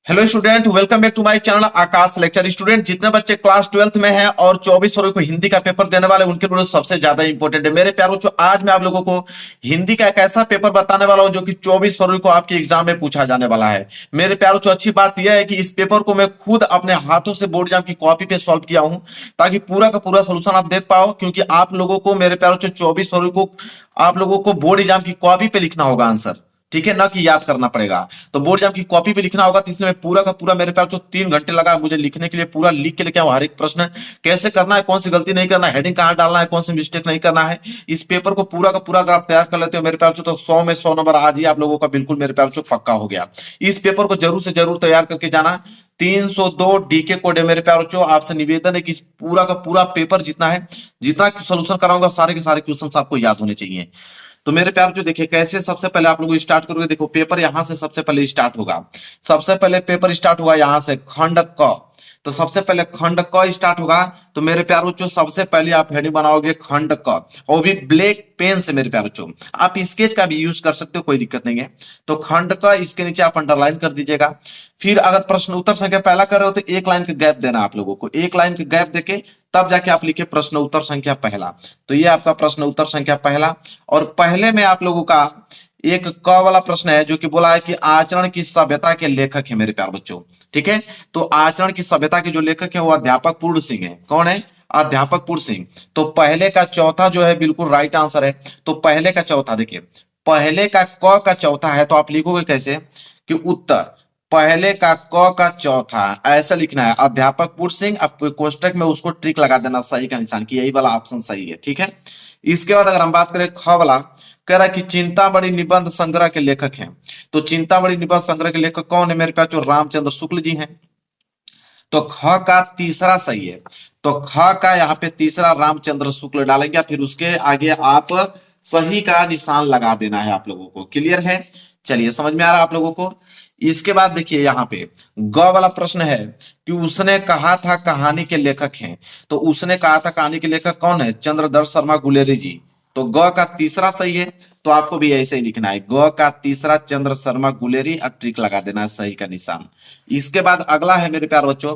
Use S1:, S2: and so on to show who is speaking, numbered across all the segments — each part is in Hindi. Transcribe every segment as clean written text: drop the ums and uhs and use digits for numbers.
S1: Hello student, welcome back to my channel Aakash lecture. Student, जितने बच्चे क्लास 12th में हैं और 24 फरवरी को हिंदी का पेपर देने वाले उनके लिए सबसे ज्यादा इंपॉर्टेंट है मेरे प्यारों। आज मैं आप लोगों को हिंदी का एक ऐसा पेपर बताने वाला हूं जो कि 24 फरवरी को आपके एग्जाम में पूछा जाने वाला है। मेरे प्यारों, अच्छी बात यह है कि इस पेपर को मैं खुद अपने हाथों से बोर्ड एग्जाम की कॉपी पे सॉल्व किया हूं, ताकि पूरा का पूरा सोल्यूशन आप देख पाओ। क्योंकि आप लोगों को मेरे प्यारों 24 फरवरी को आप लोगों को बोर्ड एग्जाम की कॉपी पे लिखना होगा आंसर, ठीक है ना, कि याद करना पड़ेगा। तो बोर्ड एग्जाम की कॉपी पे लिखना होगा, तो इसलिए मैं पूरा का पूरा मेरे पास जो 3 घंटे लगा मुझे लिखने के लिए, पूरा लिख के लेके आऊं। हर एक प्रश्न कैसे करना है, कौन सी गलती नहीं करना है, हेडिंग कहां डालना है, कौन सी मिस्टेक नहीं करना है, इस पेपर को पूरा का पूरा अगर आप तैयार कर लेते हो मेरे पास तो 100 में 100 नंबर आज ही आप लोगों का बिल्कुल मेरे पास पक्का हो गया। इस पेपर को जरूर से जरूर तैयार करके जाना। 302 डीके कोड है मेरे प्यारों। आपसे निवेदन है कि इस पूरा का पूरा पेपर जितना है, जितना सोल्यूशन कराऊंगा, सारे के सारे क्वेश्चन आपको याद होने चाहिए। तो मेरे प्यार जो देखिए कैसे सबसे पहले आप लोग स्टार्ट करोगे। देखो पेपर यहां से सबसे पहले स्टार्ट होगा। सबसे पहले पेपर स्टार्ट हुआ यहां से खंड क। तो सबसे पहले खंड क स्टार्ट होगा। तो मेरे प्यारों जो सबसे पहले आप हेडिंग बनाओगे खंड क, और भी ब्लैक पेन से मेरे प्यारों जो आप स्केच का भी यूज कर सकते हो, कोई दिक्कत नहीं है। तो खंड क इसके नीचे आप अंडरलाइन कर दीजिएगा। फिर अगर प्रश्न उत्तर संख्या पहला कर रहे हो तो एक लाइन का गैप देना आप लोगों को। एक लाइन का गैप देके तब जाके आप लिखे प्रश्न उत्तर संख्या पहला। तो ये आपका प्रश्न उत्तर संख्या पहला। और पहले में आप लोगों का एक क वाला प्रश्न है जो कि बोला है कि आचरण की सभ्यता के लेखक है मेरे प्यार बच्चों, ठीक है। तो आचरण की सभ्यता के जो लेखक है वो अध्यापक पूर्ण सिंह है। कौन है? अध्यापक पूर्ण सिंह। तो पहले का चौथा जो है बिल्कुल राइट आंसर है। तो पहले का चौथा देखिए, पहले का क का चौथा है तो आप लिखोगे कैसे कि उत्तर पहले का क का चौथा, ऐसा लिखना है अध्यापक पूर्ण सिंह। अब कोष्टक में उसको ट्रिक लगा देना सही का निशान की यही वाला ऑप्शन सही है, ठीक है। इसके बाद अगर हम बात करें ख वाला, कह रहा है कि चिंतामणि निबंध संग्रह के लेखक हैं। तो चिंतामणि निबंध संग्रह के लेखक कौन है मेरे पास? जो रामचंद्र शुक्ल जी हैं। तो ख का तीसरा सही है। तो ख का यहाँ पे तीसरा रामचंद्र शुक्ल डालेंगे, फिर उसके आगे आप सही का निशान लगा देना है आप लोगों को। क्लियर है? चलिए, समझ में आ रहा है आप लोगों को। इसके बाद देखिए यहाँ पे ग वाला प्रश्न है कि उसने कहा था कहानी के लेखक हैं। तो उसने कहा था कहानी के लेखक कौन है? चंद्रदर्श शर्मा गुलेरी जी। तो ग का तीसरा सही है। तो आपको भी ऐसे ही लिखना है, ग का तीसरा चंद्र शर्मा गुलेरी, और ट्रिक लगा देना है सही का निशान। इसके बाद अगला है मेरे प्यार बच्चों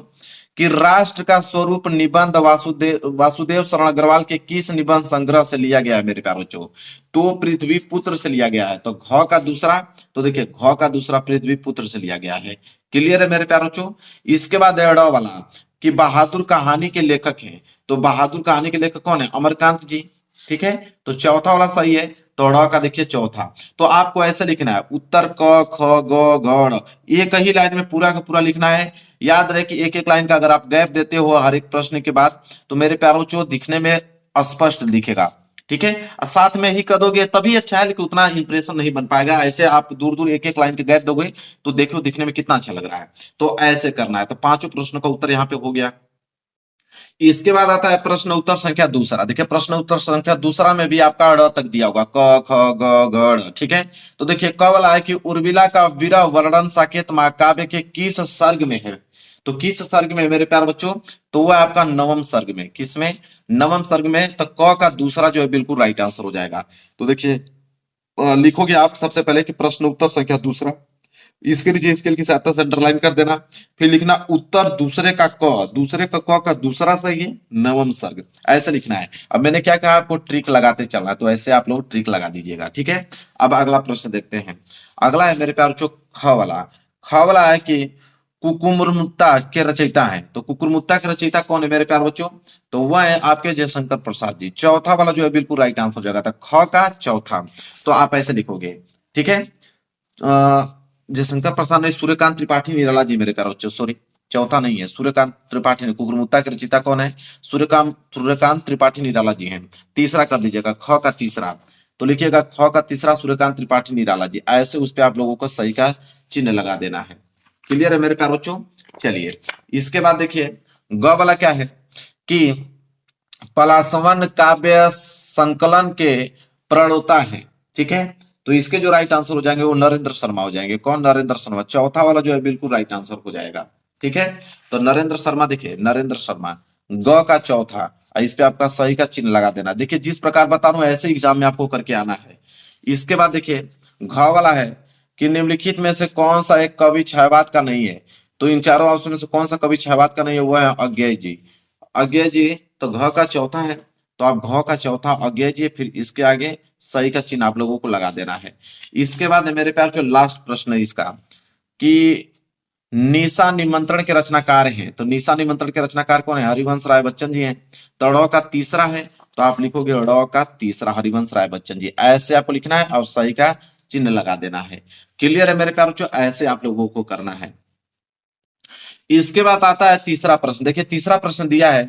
S1: कि राष्ट्र का स्वरूप निबंध वासुदेव शरण अग्रवाल के किस निबंध संग्रह से लिया गया है मेरे प्यार बच्चों? तो पृथ्वी पुत्र से लिया गया है। तो घ का दूसरा, तो देखिए घ का दूसरा पृथ्वी पुत्र से लिया गया है। क्लियर है मेरे प्यार बच्चों। इसके बाद है ड वाला कि बहादुर कहानी के लेखक हैं। तो बहादुर कहानी के लेखक कौन है? अमरकांत जी, ठीक है। तो चौथा वाला सही है। तो ड़ का देखिए चौथा। तो आपको ऐसे लिखना है उत्तर क ख ग घ, एक ही लाइन में पूरा का पूरा लिखना है। याद रहे कि एक एक लाइन का अगर आप गैप देते हो हर एक प्रश्न के बाद तो मेरे प्यारों जो दिखने में स्पष्ट दिखेगा, ठीक है। और साथ में ही कर दोगे तभी अच्छा है, लेकिन उतना इंप्रेशन नहीं बन पाएगा। ऐसे आप दूर दूर एक एक लाइन के गैप दोगे तो देखो दिखने में कितना अच्छा लग रहा है। तो ऐसे करना है। तो पांचों प्रश्नों का उत्तर यहाँ पे हो गया। इसके बाद आता है प्रश्न उत्तर संख्या दूसरा। देखिए प्रश्न उत्तर संख्या दूसरा में भी आपका ड़ तक दिया होगा, क ख ग घ, ठीक है। तो देखिए क वाला है कि उर्मिला का विरह वर्णन साकेत महाकाव्य के किस सर्ग में है? तो किस सर्ग में मेरे प्यार बच्चों? तो वह आपका नवम सर्ग में। किसमें? नवम सर्ग में। तो क का दूसरा जो है बिल्कुल राइट आंसर हो जाएगा। तो देखिए लिखोगे आप सबसे पहले कि प्रश्न उत्तर संख्या दूसरा, इसके नीचे स्केल की सहायता से अंडरलाइन कर देना। फिर लिखना उत्तर दूसरे का क, दूसरे का क का दूसरा सही है नवम सर्ग, ऐसे लिखना है। अब मैंने क्या कहा आपको ट्रिक लगाते चलना है, तो ऐसे आप लोग ट्रिक लगा दीजिएगा, ठीक है। अब अगला प्रश्न देखते हैं। अगला है मेरे प्यार ख वाला। ख वाला है कि कुकुरमुत्ता के रचयिता हैं। तो कुकुरमुत्ता के रचयिता कौन है मेरे प्यार बच्चों? तो वह है आपके जयशंकर प्रसाद जी। चौथा वाला जो है बिल्कुल राइट आंसर हो जाएगा। था ख का चौथा। तो आप ऐसे लिखोगे, ठीक है। जयशंकर प्रसाद नहीं, सूर्यकांत त्रिपाठी निराला जी मेरे प्यारे बच्चों, सॉरी चौथा नहीं है, सूर्यकांत त्रिपाठी ने। कुकुरमुत्ता के रचयिता कौन है? सूर्यकांत त्रिपाठी निराला जी हैं। तीसरा कर दीजिएगा, ख का तीसरा। तो लिखिएगा ख का तीसरा सूर्यकांत त्रिपाठी निराला जी, ऐसे उस पर आप लोगों को सही का चिन्ह लगा देना है। क्लियर है मेरे प्यारे बच्चों। चलिए इसके बाद देखिए ग वाला क्या है कि पलासवन काव्य संकलन के प्रणेता है, ठीक है। तो इसके जो राइट आंसर हो जाएंगे वो नरेंद्र शर्मा हो जाएंगे। कौन? नरेंद्र शर्मा। चौथा वाला जो है बिल्कुल राइट आंसर हो जाएगा, ठीक है। तो नरेंद्र शर्मा, देखिए नरेंद्र शर्मा ग का चौथा, इस पे आपका सही का चिन्ह लगा देना। देखिए जिस प्रकार बता रहा हूं ऐसे एग्जाम में आपको करके आना है। इसके बाद देखिए घ वाला है कि निम्नलिखित में से कौन सा एक कवि छायावाद का नहीं है? तो इन चारों ऑप्शन में से कौन सा कवि छायावाद का नहीं है? वो है अज्ञेय जी। अज्ञेय जी तो घ का चौथा है, तो आप घ का चौथा अज्ञेय जी, फिर इसके आगे सही का चिन्ह आप लोगों को लगा देना है। इसके बाद मेरे प्यार जो लास्ट प्रश्न है इसका कि निशा निमंत्रण के रचनाकार हैं, तो निशा निमंत्रण के रचनाकार कौन है? हरिवंश राय बच्चन जी हैं। तो ड़ का तीसरा है, तो आप लिखोगे ड़ का तीसरा हरिवंश राय बच्चन जी, ऐसे आपको लिखना है और सही का चिन्ह लगा देना है। क्लियर है मेरे प्यारों? ऐसे आप लोगों को करना है। इसके बाद आता है तीसरा प्रश्न। देखिए तीसरा प्रश्न दिया है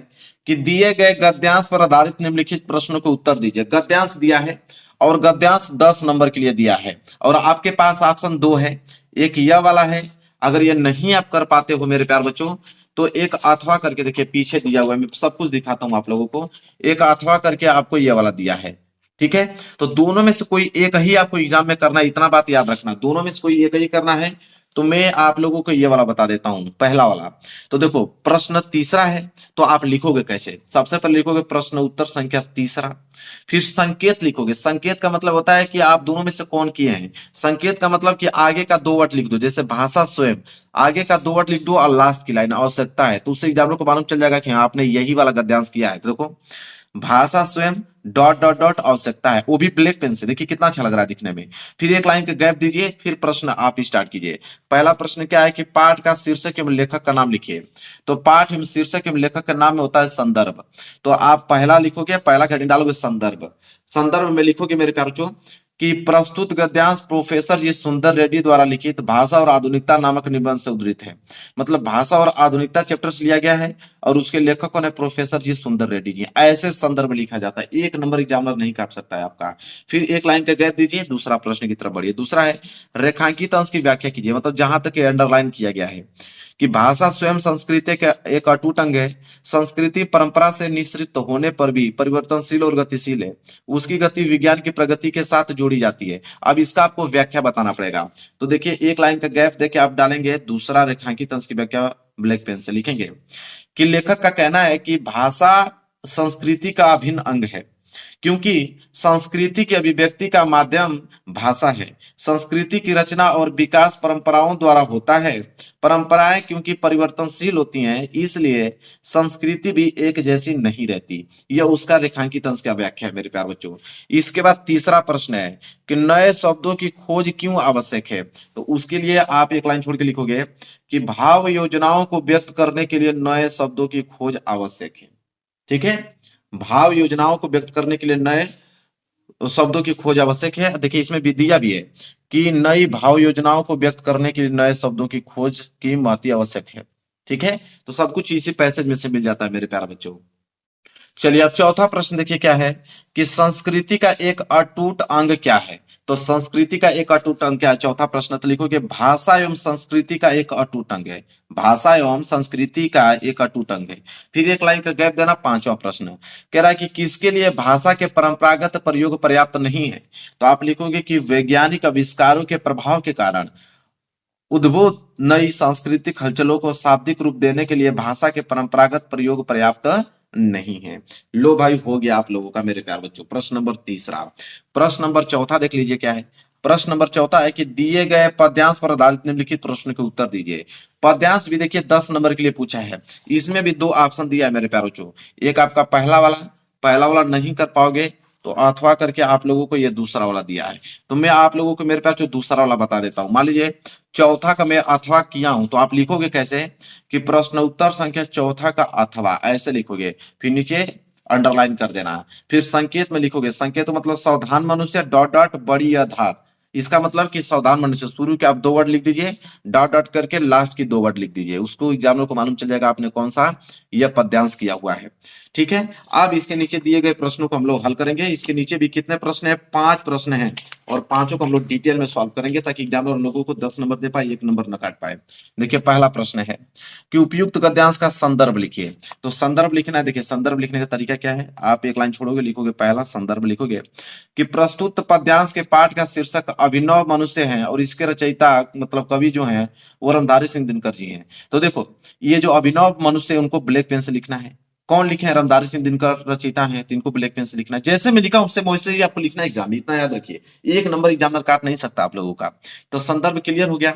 S1: कि दिए गए गद्यांश पर आधारित निम्नलिखित प्रश्नों के उत्तर दीजिए। गद्यांश दिया है और गद्यांश 10 नंबर के लिए दिया है और आपके पास ऑप्शन 2 है, एक यह वाला है। अगर ये नहीं आप कर पाते हो मेरे प्यार बच्चों तो एक अथवा करके देखिए पीछे दिया हुआ है, मैं सब कुछ दिखाता हूं आप लोगों को। एक अथवा करके आपको ये वाला दिया है, ठीक है। तो दोनों में से कोई एक ही आपको एग्जाम में करना है, इतना बात याद रखना, दोनों में से कोई एक ही करना है। तो मैं आप लोगों को ये वाला बता देता हूं, पहला वाला। तो देखो प्रश्न तीसरा है, तो आप लिखोगे कैसे? सबसे पहले लिखोगे प्रश्न उत्तर संख्या तीसरा, फिर संकेत लिखोगे। संकेत का मतलब होता है कि आप दोनों में से कौन किए हैं। संकेत का मतलब कि आगे का 2 वर्ड लिख दो, जैसे भाषा स्वयं, आगे का 2 वर्ड लिख दो और लास्ट की लाइन आवश्यकता है, तो उससे एग्जामिनर को मालूम चल जाएगा कि हाँ आपने यही वाला गद्यांश किया है। तो देखो भाषा स्वयं डॉट डॉट डॉट आवश्यकता है, वो भी ब्लैक पेन से। देखिए कितना अच्छा लग रहा है दिखने में। फिर एक लाइन का गैप दीजिए, फिर प्रश्न आप स्टार्ट कीजिए। पहला प्रश्न क्या है कि पाठ का शीर्षक एवं लेखक का नाम लिखिए। तो पाठ एवं शीर्षक एवं लेखक का नाम में होता है संदर्भ, तो आप पहला लिखोगे, पहला हेडिंग डालोगे संदर्भ। संदर्भ में लिखोगे मेरे प्यारों कि प्रस्तुत गद्यांश प्रोफेसर जी सुंदर रेड्डी द्वारा लिखित भाषा और आधुनिकता नामक निबंध से उद्धृत है। मतलब भाषा और आधुनिकता चैप्टर से लिया गया है और उसके लेखक कौन है? प्रोफेसर जी सुंदर रेड्डी जी। ऐसे संदर्भ लिखा जाता है, 1 नंबर एग्जामिनर नहीं काट सकता है आपका। फिर एक लाइन का गैप दीजिए, दूसरा प्रश्न की तरफ बढ़िए। दूसरा है रेखांकित अंश की व्याख्या कीजिए, मतलब जहां तक अंडरलाइन किया गया है कि भाषा स्वयं संस्कृति का एक अटूट अंग है। संस्कृति परंपरा से निश्चित होने पर भी परिवर्तनशील और गतिशील है। उसकी गति विज्ञान की प्रगति के साथ जोड़ी जाती है। अब इसका आपको व्याख्या बताना पड़ेगा। तो देखिए एक लाइन का गैप देके आप डालेंगे दूसरा रेखांकित अंश की व्याख्या ब्लैक पेन से लिखेंगे कि लेखक का कहना है कि भाषा संस्कृति का अभिन्न अंग है, क्योंकि संस्कृति की अभिव्यक्ति का माध्यम भाषा है। संस्कृति की रचना और विकास परंपराओं द्वारा होता है। परंपराएं क्योंकि परिवर्तनशील होती हैं, इसलिए संस्कृति भी एक जैसी नहीं रहती। यह उसका रेखांकित अंश का व्याख्या है मेरे प्यारे बच्चों। इसके बाद तीसरा प्रश्न है कि नए शब्दों की खोज क्यों आवश्यक है। तो उसके लिए आप एक लाइन छोड़ के लिखोगे कि भाव योजनाओं को व्यक्त करने के लिए नए शब्दों की खोज आवश्यक है। ठीक है, भाव योजनाओं को व्यक्त करने के लिए नए शब्दों की खोज आवश्यक है। देखिए इसमें भी दिया भी है कि नई भाव योजनाओं को व्यक्त करने के लिए नए शब्दों की खोज की महती आवश्यक है। ठीक है, तो सब कुछ इसी पैसेज में से मिल जाता है मेरे प्यारे बच्चों। चलिए अब चौथा प्रश्न देखिए क्या है कि संस्कृति का एक अटूट अंग क्या है। तो संस्कृति का एक अटूट अंग क्या है? चौथा प्रश्न तो लिखोगे भाषा एवं संस्कृति का एक अटूट अंग है। भाषा एवं संस्कृति का एक अटूट अंग है। फिर एक लाइन का गैप देना। पांचवा प्रश्न कह रहा है कि किसके लिए भाषा के परंपरागत प्रयोग पर्याप्त नहीं है। तो आप लिखोगे कि वैज्ञानिक आविष्कारों के प्रभाव के कारण उद्भूत नई सांस्कृतिक हलचलों को शाब्दिक रूप देने के लिए भाषा के परंपरागत प्रयोग पर्याप्त नहीं है। लो भाई हो गया आप लोगों का मेरे प्यार बच्चों प्रश्न नंबर तीसरा। प्रश्न नंबर चौथा देख लीजिए क्या है। प्रश्न नंबर चौथा है कि दिए गए पद्यांश पर आधारित निम्नलिखित प्रश्न के उत्तर दीजिए। पद्यांश भी देखिए 10 नंबर के लिए पूछा है। इसमें भी 2 ऑप्शन दिया है मेरे प्यारों बच्चों। एक आपका पहला वाला नहीं कर पाओगे तो अथवा करके आप लोगों को ये दूसरा वाला दिया है। तो मैं आप लोगों को मेरे पास जो दूसरा वाला बता देता हूं। मान लीजिए चौथा का मैं अथवा किया हूं, तो आप लिखोगे कैसे कि प्रश्न उत्तर संख्या चौथा का अथवा, ऐसे लिखोगे। फिर नीचे अंडरलाइन कर देना। फिर संकेत में लिखोगे, संकेत मतलब सावधान मनुष्य डॉट डॉट बड़ी आधार। इसका मतलब कि सावधान मनुष्य शुरू के आप 2 वर्ड लिख दीजिए, डॉट डॉट करके लास्ट की 2 वर्ड लिख दीजिए। उसको एग्जामिनर को मालूम चल जाएगा आपने कौन सा यह पद्यांश किया हुआ है। ठीक है, अब इसके नीचे दिए गए प्रश्नों को हम लोग हल करेंगे। इसके नीचे भी कितने प्रश्न है? 5 प्रश्न हैं और पांचों को हम लोग डिटेल में सॉल्व करेंगे ताकि एग्जामिनर लोगों को 10 नंबर दे पाए, 1 नंबर न काट पाए। देखिए पहला प्रश्न है कि उपयुक्त गद्यांश का संदर्भ लिखिए। तो संदर्भ लिखना है। देखिए संदर्भ लिखने का तरीका क्या है, आप एक लाइन छोड़ोगे, लिखोगे पहला संदर्भ लिखोगे कि प्रस्तुत पद्यांश के पाठ का शीर्षक अभिनव मनुष्य है और इसके रचयिता मतलब कवि जो है वो रामधारी सिंह दिनकर जी हैं। तो देखो ये जो अभिनव मनुष्य उनको ब्लैक पेन से लिखना है। कौन लिखे हैं? रामधारी सिंह दिनकर रचयिता हैं, तो इनको ब्लैक पेन से लिखना है। जैसे मैं लिखा उससे वैसे ही आपको लिखना है एग्जाम में, इतना याद रखिए। एक नंबर एग्जामिनर काट नहीं सकता आप लोगों का। तो संदर्भ क्लियर हो गया।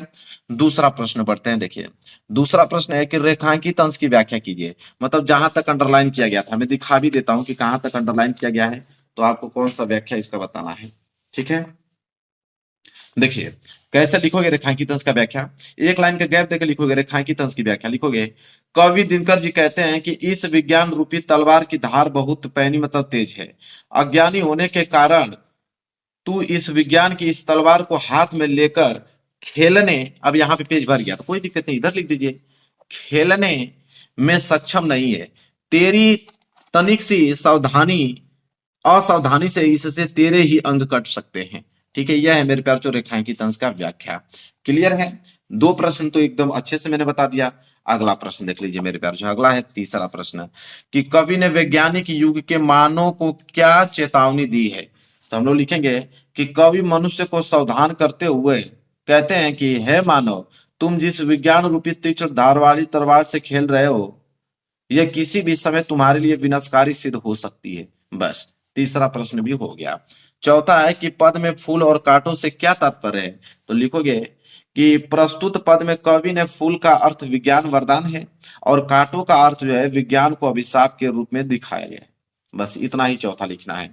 S1: दूसरा प्रश्न बढ़ते हैं। देखिए दूसरा प्रश्न है कि रेखांकित अंश की व्याख्या कीजिए। मतलब जहां तक अंडरलाइन किया गया था, मैं दिखा भी देता हूं कि कहां तक अंडरलाइन किया गया है, तो आपको कौन सा व्याख्या इसका बताना है। ठीक है, देखिए कैसे लिखोगे रेखांकित अंश का व्याख्या। एक लाइन का गैप देकर लिखोगे, रेखांकित अंश की व्याख्या लिखोगे। कवि दिनकर जी कहते हैं कि इस विज्ञान रूपी तलवार की धार बहुत पैनी मतलब तेज है। अज्ञानी होने के कारण तू इस विज्ञान की इस तलवार को हाथ में लेकर खेलने, अब यहाँ पे पेज भर गया तो कोई दिक्कत नहीं, इधर लिख दीजिए, खेलने में सक्षम नहीं है। तेरी तनिक सी सावधानी असावधानी से इससे तेरे ही अंग कट सकते हैं। ठीक है, यह है मेरे प्यार जो रेखांकित अंश का व्याख्या। क्लियर है? दो प्रश्न तो एकदम अच्छे से मैंने बता दिया। अगला प्रश्न देख लीजिए मेरे प्यार, जो अगला है तीसरा प्रश्न, कि कवि ने वैज्ञानिक युग के मानव को क्या चेतावनी दी है। तो हम लोग लिखेंगे कि कवि मनुष्य को सावधान करते हुए कहते हैं कि हे मानव, तुम जिस विज्ञान रूपी तीक्ष्ण धार वाली तलवार से खेल रहे हो, यह किसी भी समय तुम्हारे लिए विनाशकारी सिद्ध हो सकती है। बस तीसरा प्रश्न भी हो गया। चौथा है कि पद में फूल और कांटों से क्या तात्पर्य है। तो लिखोगे कि प्रस्तुत पद में कवि ने फूल का अर्थ विज्ञान वरदान है और कांटों का अर्थ जो है विज्ञान को अभिशाप के रूप में दिखाया गया है। बस इतना ही चौथा लिखना है।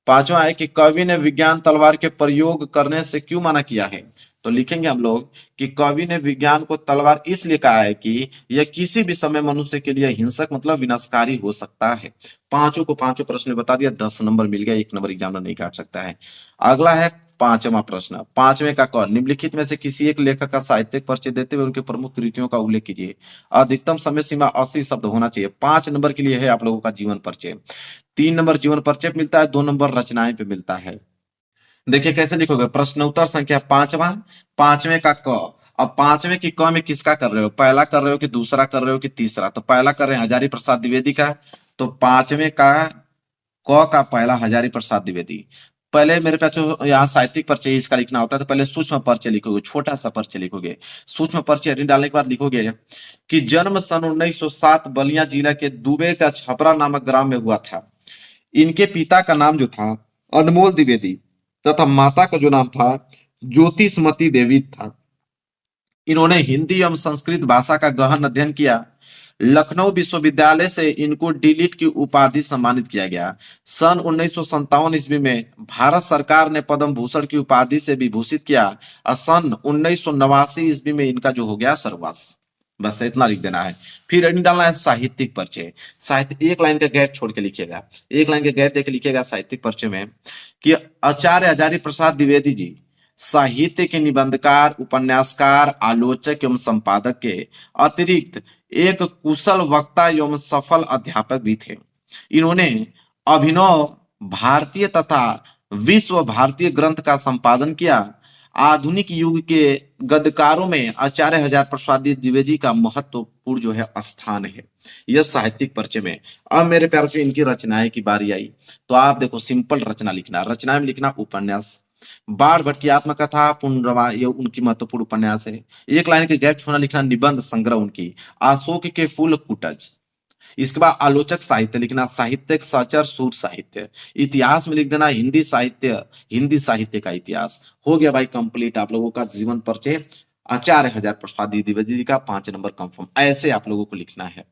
S1: पांचवा है कि कवि ने विज्ञान तलवार के प्रयोग करने से क्यों मना किया है। तो लिखेंगे हम लोग कि कवि ने विज्ञान को तलवार इसलिए कहा है कि यह किसी भी समय मनुष्य के लिए हिंसक मतलब विनाशकारी हो सकता है। पांचों को पांचों प्रश्न बता दिया, 10 नंबर मिल गया, एक नंबर एग्जामिनर नहीं काट सकता है। अगला है पांचवा प्रश्न, पांचवें का क, निम्नलिखित में से किसी एक लेखक का साहित्यिक परिचय देते हुए उनके प्रमुख कृतियों का उल्लेख कीजिए। अधिकतम समय सीमा 80 शब्द होना चाहिए। 5 नंबर के लिए है आप लोगों का जीवन परिचय, 3 नंबर जीवन परिचय पे मिलता है, 2 नंबर रचनाएं पे मिलता है। देखिए कैसे लिखोगे, प्रश्न उत्तर संख्या पांचवा, पांचवें का क। अब पांचवें की क में किसका कर रहे हो, पहला कर रहे हो कि दूसरा कर रहे हो कि तीसरा। तो पहला कर रहे हैं हजारी प्रसाद द्विवेदी का, तो पांचवें का क का पहला हजारी प्रसाद द्विवेदी। पहले मेरे पास जो यहाँ साहित्यिक परिचय इसका लिखना होता है, तो पहले सूक्ष्म परिचय लिखोगे, छोटा सा परिचय लिखोगे। सूक्ष्म परिचय हेडिंग डालने के बाद लिखोगे कि जन्म सन 1907 बलिया जिला के दुबे का छपरा नामक ग्राम में हुआ था। इनके पिता का नाम जो था अनमोल द्विवेदी तथा माता का जो नाम था ज्योतिषमती देवी था। इन्होंने हिंदी एवं संस्कृत भाषा का गहन अध्ययन किया। लखनऊ विश्वविद्यालय से इनको डीलिट की उपाधि सम्मानित किया गया। सन 1957 ईस्वी में भारत सरकार ने पद्म भूषण की उपाधि से विभूषित किया और सन 1989 ईस्वी में इनका जो हो गया सर्वनाश। बस इतना लिख देना है। फिर एडिंग डालना है साहित्यिक परिचय। साहित्य एक लाइन का गैप छोड़ के लिखिएगा, एक लाइन का गैप देकर लिखिएगा साहित्यिक परिचय में कि आचार्य हजारी प्रसाद द्विवेदी जी साहित्य के निबंधकार, उपन्यासकार, आलोचक एवं संपादक के अतिरिक्त एक कुशल वक्ता एवं सफल अध्यापक भी थे। इन्होंने अभिनव भारतीय तथा विश्व भारतीय ग्रंथ का संपादन किया। आधुनिक युग के गद्यकारों में आचार्य हजार प्रसाद द्विवेदी का महत्वपूर्ण जो है स्थान है। यह साहित्यिक परिचय में। अब मेरे प्यार से इनकी रचनाएं की बारी आई, तो आप देखो सिंपल रचना लिखना, रचना में लिखना उपन्यास। बाढ़ भट्ट की आत्मकथा पुनर्वा, ये उनकी महत्वपूर्ण उपन्यास है। एक लाइन के गैप छोड़ना लिखना निबंध संग्रह उनकी अशोक के फूल कुटज। इसके बाद आलोचक साहित्य लिखना, साहित्यिक सचर सूर साहित्य। इतिहास में लिख देना हिंदी साहित्य, हिंदी साहित्य का इतिहास। हो गया भाई कंप्लीट आप लोगों का जीवन परिचय आचार्य हजार प्रसाद द्विवेदी का 5 नंबर कंफर्म। ऐसे आप लोगों को लिखना है।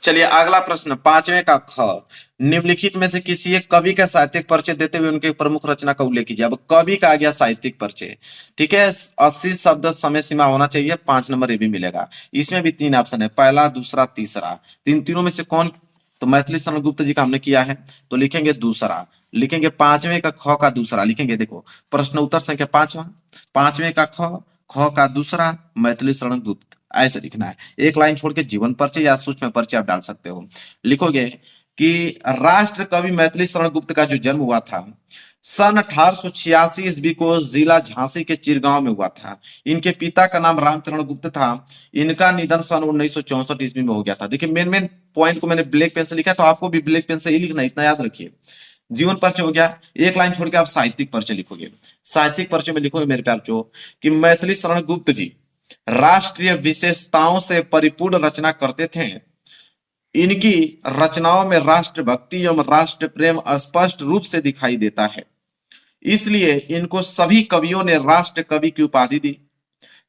S1: चलिए अगला प्रश्न, पांचवें का ख, निम्नलिखित में से किसी एक कवि का साहित्यिक परिचय देते हुए उनके प्रमुख रचना का उल्लेख कीजिए। अब कवि का आ गया साहित्यिक परिचय, ठीक है। 80 शब्द समय सीमा होना चाहिए, 5 नंबर ये भी मिलेगा। इसमें भी 3 ऑप्शन है, पहला दूसरा तीसरा। तीनों में से कौन, तो मैथिली शरण गुप्त जी का हमने किया है, तो लिखेंगे दूसरा। लिखेंगे पांचवें का ख का दूसरा लिखेंगे। देखो प्रश्न उत्तर संख्या पांचवा, पांचवें का ख, ख का दूसरा मैथिली शरण गुप्त, ऐसे लिखना है। एक लाइन छोड़ के जीवन परिचय या सूक्ष्म परिचय आप डाल सकते हो। लिखोगे कि राष्ट्र कवि मैथिली शरण गुप्त का जो जन्म हुआ था सन 1886 ईस्वी को जिला झांसी के चिरगांव में हुआ था। इनके पिता का नाम रामचरण गुप्त था। इनका निधन सन 1964 ईस्वी में हो गया था। देखिए मेन मेन पॉइंट को मैंने ब्लैक पेन से लिखा, तो आपको भी ब्लैक पेन से ही लिखना, इतना याद रखिए। जीवन परिचय हो गया, एक लाइन छोड़ के आप साहित्यिक परिचय लिखोगे। साहित्यिक परिचय में लिखोगे मेरे प्यार जो कि मैथिली शरण गुप्त जी राष्ट्रीय विशेषताओं से परिपूर्ण रचना करते थे। इनकी रचनाओं में राष्ट्रभक्ति एवं राष्ट्र प्रेम स्पष्ट रूप से दिखाई देता है, इसलिए इनको सभी कवियों ने राष्ट्र कवि की उपाधि दी।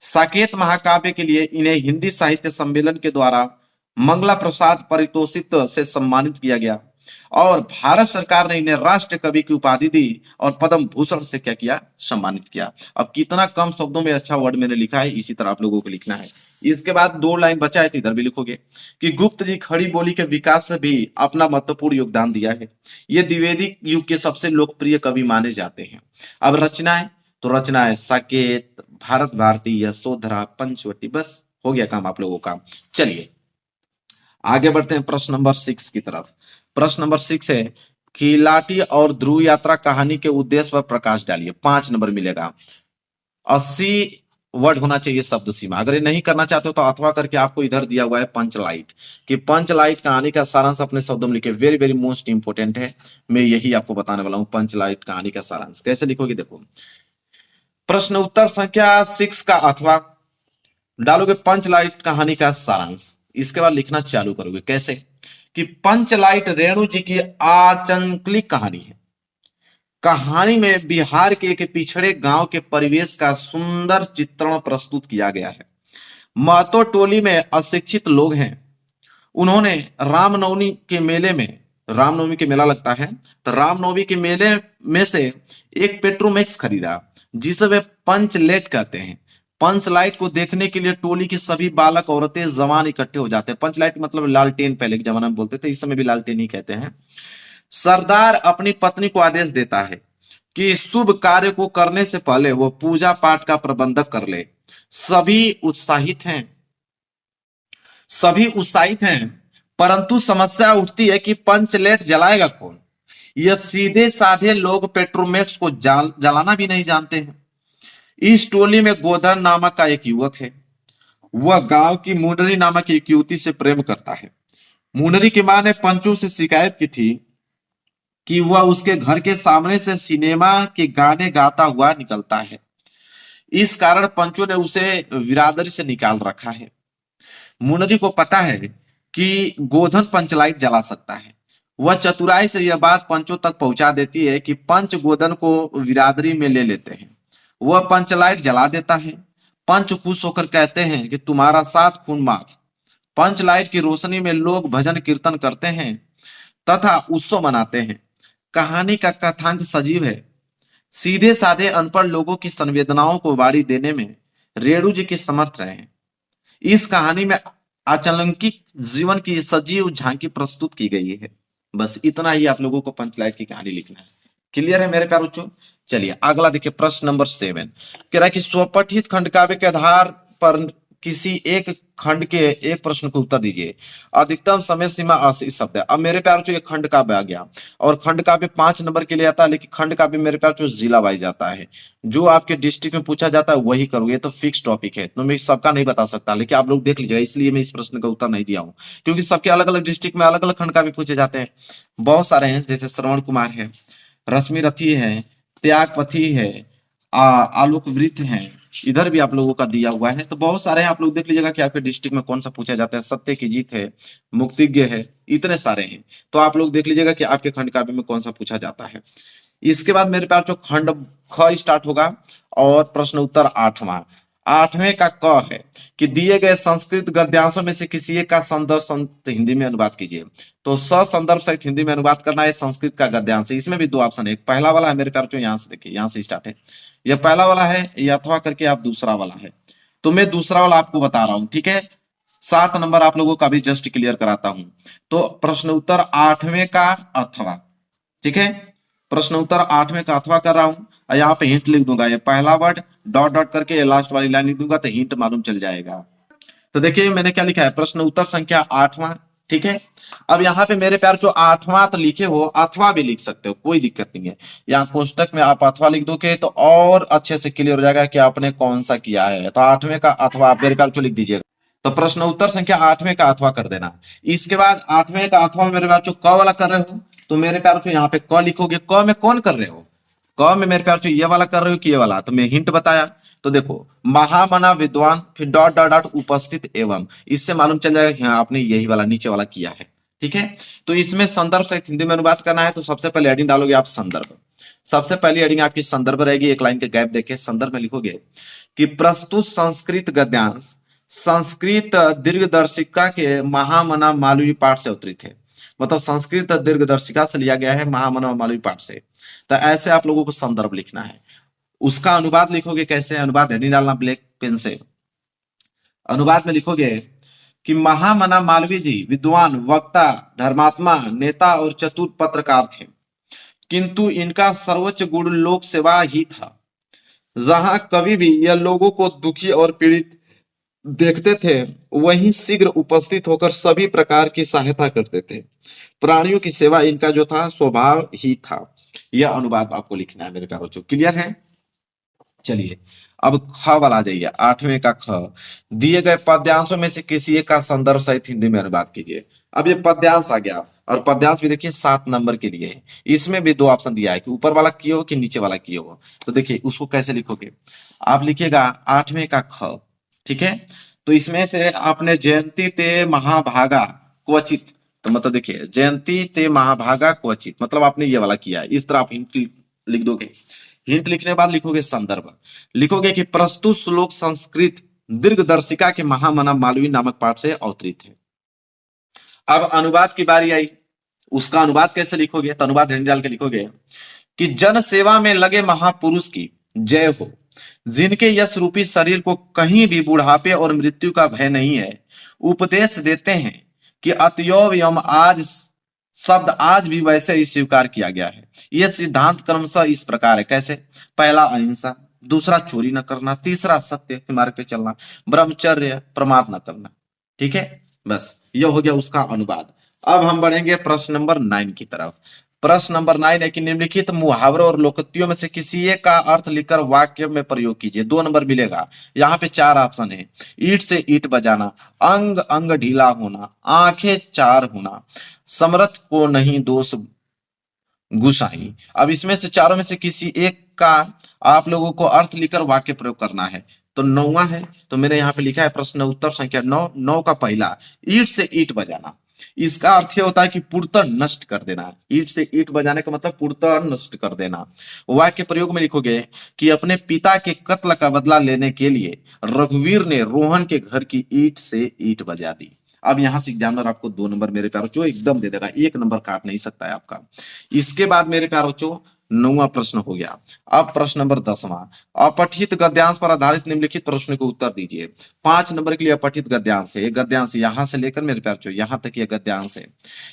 S1: साकेत महाकाव्य के लिए इन्हें हिंदी साहित्य सम्मेलन के द्वारा मंगला प्रसाद पारितोषिक से सम्मानित किया गया और भारत सरकार ने इन्हें राष्ट्र कवि की उपाधि दी और पद्म भूषण से क्या किया, सम्मानित किया। अब कितना कम शब्दों में अच्छा वर्ड मैंने लिखा है, इसी तरह आप लोगों को लिखना है। इसके बाद 2 लाइन बचा है तो इधर भी लिखोगे कि गुप्त जी खड़ी बोली के विकास से भी अपना महत्वपूर्ण योगदान दिया है। ये द्विवेदी युग के सबसे लोकप्रिय कवि माने जाते हैं। अब रचनाएं, तो रचनाएं साकेत, भारत भारती, यशोधरा, पंचवटी, बस हो गया काम आप लोगों का। चलिए आगे बढ़ते हैं प्रश्न नंबर 6 की तरफ। प्रश्न नंबर 6 है कि लाठी और ध्रुव यात्रा कहानी के उद्देश्य पर प्रकाश डालिए। 5 नंबर मिलेगा। 80 वर्ड होना चाहिए शब्द सीमा। अगर ये नहीं करना चाहते हो तो अथवा करके आपको इधर दिया हुआ है पंचलाइट, कि पंचलाइट कहानी का सारांश अपने शब्दों में लिखे। वेरी वेरी मोस्ट इंपोर्टेंट है, मैं यही आपको बताने वाला हूं। पंचलाइट कहानी का सारांश कैसे लिखोगे, देखो प्रश्न उत्तर संख्या 6 का अथवा डालोगे पंचलाइट कहानी का सारांश। इसके बाद लिखना चालू करोगे कैसे कि पंचलाइट रेणु जी की आचंकलिक कहानी है। कहानी में बिहार के एक पिछड़े गांव के परिवेश का सुंदर चित्रण प्रस्तुत किया गया है। महतो टोली में अशिक्षित लोग हैं। उन्होंने रामनवमी के मेले में, रामनवमी के मेला लगता है, तो रामनवमी के मेले में से एक पेट्रोमैक्स खरीदा जिसे वे पंचलेट कहते हैं। पंचलाइट को देखने के लिए टोली के सभी बालक औरतें जवान इकट्ठे हो जाते हैं। पंचलाइट मतलब लालटेन, पहले के जमाने में बोलते थे, इस समय भी लालटेन ही कहते हैं। सरदार अपनी पत्नी को आदेश देता है कि शुभ कार्य को करने से पहले वो पूजा पाठ का प्रबंधक कर ले। सभी उत्साहित हैं, परंतु समस्या उठती है कि पंचलेट जलाएगा कौन। यह सीधे साधे लोग पेट्रोमैक्स को जलाना भी नहीं जानते हैं। इस टोली में गोधन नामक का एक युवक है। वह गांव की मुनरी नामक एक युवती से प्रेम करता है। मुनरी की मां ने पंचों से शिकायत की थी कि वह उसके घर के सामने से सिनेमा के गाने गाता हुआ निकलता है। इस कारण पंचों ने उसे बिरादरी से निकाल रखा है। मुनरी को पता है कि गोधन पंचलाइट जला सकता है। वह चतुराई से यह बात पंचों तक पहुंचा देती है कि पंच गोधन को बिरादरी में ले लेते हैं। वह पंचलाइट जला देता है। पंच खुश होकर कहते हैं कि तुम्हारा साथ खून माफ। पंचलाइट की रोशनी में लोग भजन कीर्तन करते हैं तथा उत्सव मनाते हैं। कहानी का कथांक सजीव है। सीधे साधे अनपढ़ लोगों की संवेदनाओं को वारी देने में रेणु जी के समर्थ रहे हैं। इस कहानी में आचलंकिक जीवन की सजीव झांकी प्रस्तुत की गई है। बस इतना ही आप लोगों को पंचलाइट की कहानी लिखना है। क्लियर है मेरे प्यारे बच्चों। चलिए अगला देखिए प्रश्न नंबर 7 कह रहा है कि स्वपठित खंड काव्य के आधार पर किसी एक खंड के एक प्रश्न को उत्तर दीजिए। अधिकतम समय सीमा 80 शब्द है। अब मेरे प्यारे बच्चों ये खंड काव्य आ गया और खंड काव्य 5 नंबर के लिए आता है, लेकिन खंड काव्य मेरे प्यारे बच्चों जिला वाइज आता है। जो आपके डिस्ट्रिक्ट में पूछा जाता है वही करोगे, तो फिक्स टॉपिक है, तो मैं सबका नहीं बता सकता, लेकिन आप लोग देख लीजिएगा। इसलिए मैं इस प्रश्न का उत्तर नहीं दिया हूँ, क्योंकि सबके अलग अलग डिस्ट्रिक्ट में अलग अलग खंड काव्य पूछे जाते हैं। बहुत सारे हैं, जैसे श्रवण कुमार है, रश्मि रथी है, त्यागपथी है, आलोकवृत है, इधर भी आप लोगों का दिया हुआ है। तो बहुत सारे हैं, आप लोग देख लीजिएगा कि आपके डिस्ट्रिक्ट में कौन सा पूछा जाता है। सत्य की जीत है, मुक्तिज्ञ है, इतने सारे हैं। तो आप लोग देख लीजिएगा कि आपके खंड काव्य में कौन सा पूछा जाता है। इसके बाद मेरे प्यार जो खंड ख स्टार्ट होगा और प्रश्न उत्तर 8वें का क है कि दिए गए संस्कृत गद्यांशों में से किसी एक का संदर्भ हिंदी में अनुवाद कीजिए। तो संदर्भ सहित हिंदी में अनुवाद करना है संस्कृत का गद्यांश। इसमें भी 2 ऑप्शन है। एक पहला वाला है मेरे प्यार जो, यहाँ से देखिए, यहाँ से स्टार्ट है। यह पहला वाला है, या अथवा करके आप दूसरा वाला है। तो मैं दूसरा वाला आपको बता रहा हूं, ठीक है। 7 नंबर आप लोगों का भी जस्ट क्लियर कराता हूं। तो प्रश्न उत्तर 8वें का अथवा, ठीक है। प्रश्न उत्तर 8वें का अथवा कर रहा हूं। यहाँ पे हिंट लिख दूंगा, ये पहला वर्ड डॉट डॉट करके लास्ट वाली लाइन लिख दूंगा, तो हिंट मालूम चल जाएगा। तो देखिए मैंने क्या लिखा है, प्रश्न उत्तर संख्या 8वां, ठीक है। अब यहाँ पे मेरे प्यार जो 8वां तो लिखे हो, अथवा भी लिख सकते हो, कोई दिक्कत नहीं है। यहाँ कोष्टक में आप अथवा लिख दोगे तो और अच्छे से क्लियर हो जाएगा कि आपने कौन सा किया है। तो 8वें का अथवा आप मेरे प्यार जो लिख दीजिएगा। तो प्रश्न उत्तर संख्या 8वें का अथवा कर देना। इसके बाद 8वें का अथवा मेरे प्यार जो क वाला कर रहे हो, तो मेरे प्यार जो यहाँ पे क लिखोगे। क में कौन कर रहे हो, क में मेरे प्यार जो ये वाला कर रहे हो कि ये वाला। तो मैं हिंट बताया, तो देखो महामना विद्वान, फिर डॉट डॉट डॉट उपस्थित एवं, इससे मालूम चल जाएगा कि हाँ आपने यही वाला नीचे वाला किया है। ठीक है। तो इसमें संदर्भ सहित हिंदी में अनुवाद करना है, तो सबसे पहले हेडिंग डालोगे आप संदर्भ। सबसे पहली हेडिंग आपकी संदर्भ रहेगी, एक लाइन के गैप देके संदर्भ में लिखोगे कि प्रस्तुत संस्कृत गद्यांश संस्कृत दीर्घदर्शिका के महामना मालवी पाठ से अवतरित है। मतलब संस्कृत दीर्घदर्शिका से लिया गया है, महामना मालवी पाठ से। तो ऐसे आप लोगों को संदर्भ लिखना है। उसका अनुवाद लिखोगे कैसे, अनुवाद हेडिंग डालना ब्लैक पेन से। अनुवाद में लिखोगे कि महामना मालवीय जी विद्वान, वक्ता, धर्मात्मा, नेता और चतुर पत्रकार थे, किंतु इनका सर्वोच्च गुण लोक सेवा ही था। जहां कभी भी यह लोगों को दुखी और पीड़ित देखते थे, वहीं शीघ्र उपस्थित होकर सभी प्रकार की सहायता करते थे। प्राणियों की सेवा इनका जो था स्वभाव ही था। यह अनुवाद आपको लिखना है मेरे प्यारों। क्लियर है? चलिए अब ख वाला आ जाइए, आठवें का ख। दिए गए पद्यांशों में से किसी एक का संदर्भ सहित हिंदी में अनुवाद कीजिए। अब ये पद्यांश आ गया, और पद्यांश भी देखिए 7 नंबर के लिए है। इसमें भी 2 ऑप्शन दिया है कि ऊपर वाला किए हो कि नीचे वाला किए हो। तो देखिए उसको कैसे लिखोगे, आप लिखिएगा 8वें का ख, ठीक है। तो इसमें से आपने जयंती ते महाभागा क्वचित, तो मतलब देखिए जयंती ते महाभागा क्वचित, मतलब आपने ये वाला किया है। इस तरह आप हिंट लिख दोगे। हिंट लिखने के बाद लिखोगे संदर्भ, लिखोगे कि प्रस्तुत श्लोक संस्कृत दीर्घदर्शिका के महामना मालवीय नामक पाठ से अवतरित है। अब अनुवाद की बारी आई, उसका अनुवाद कैसे लिखोगे, तो अनुवाद हेडिंग डाल के लिखोगे कि जन सेवा में लगे महापुरुष की जय हो, जिनके यश रूपी शरीर को कहीं भी बुढ़ापे और मृत्यु का भय नहीं है। उपदेश देते हैं कि अतयौव एवं आज शब्द आज भी वैसे ही स्वीकार किया गया है। यह सिद्धांत क्रमशः इस प्रकार है। कैसे? पहला अहिंसा, दूसरा चोरी न करना, तीसरा सत्य के मार्ग पे चलना, ब्रह्मचर्य, प्रमाद न करना। ठीक है, बस यह हो गया उसका अनुवाद। अब हम बढ़ेंगे प्रश्न नंबर 9 की तरफ। प्रश्न नंबर 9 है कि निम्नलिखित मुहावरों और लोकोक्तियों में से किसी एक का अर्थ लिखकर वाक्य में प्रयोग कीजिए। 2 नंबर मिलेगा। यहाँ पे 4 ऑप्शन है। ईंट से ईंट बजाना, अंग अंग ढीला होना, आंखें चार होना, समर्थ को नहीं दोष गुसाई। अब इसमें से चारों में से किसी एक का आप लोगों को अर्थ लिखकर वाक्य प्रयोग करना है। तो 9वां है, तो मैंने यहाँ पे लिखा है प्रश्न उत्तर संख्या 9। 9 का पहला, ईंट से ईंट बजाना। इसका अर्थ यह होता है कि पूर्णतः नष्ट कर देना। ईंट से ईंट बजाने का मतलब पूर्णतः नष्ट कर देना। वाक्य प्रयोग में लिखोगे कि अपने पिता के कत्ल का बदला लेने के लिए रघुवीर ने रोहन के घर की ईंट से ईंट बजा दी। अब यहां से एग्जामिनर आपको 2 नंबर मेरे प्यारों जो एकदम दे देगा, 1 नंबर काट नहीं सकता है आपका। इसके बाद मेरे प्यारों जो 9वां प्रश्न हो गया। अब प्रश्न नंबर 10वां, अपठित गद्यांश पर आधारित निम्नलिखित प्रश्न को उत्तर दीजिए। 5 नंबर के लिए अपठित गद्यांश है। गद्यांश यहां से लेकर मेरे प्यारों यहां तक यह गद्यांश है।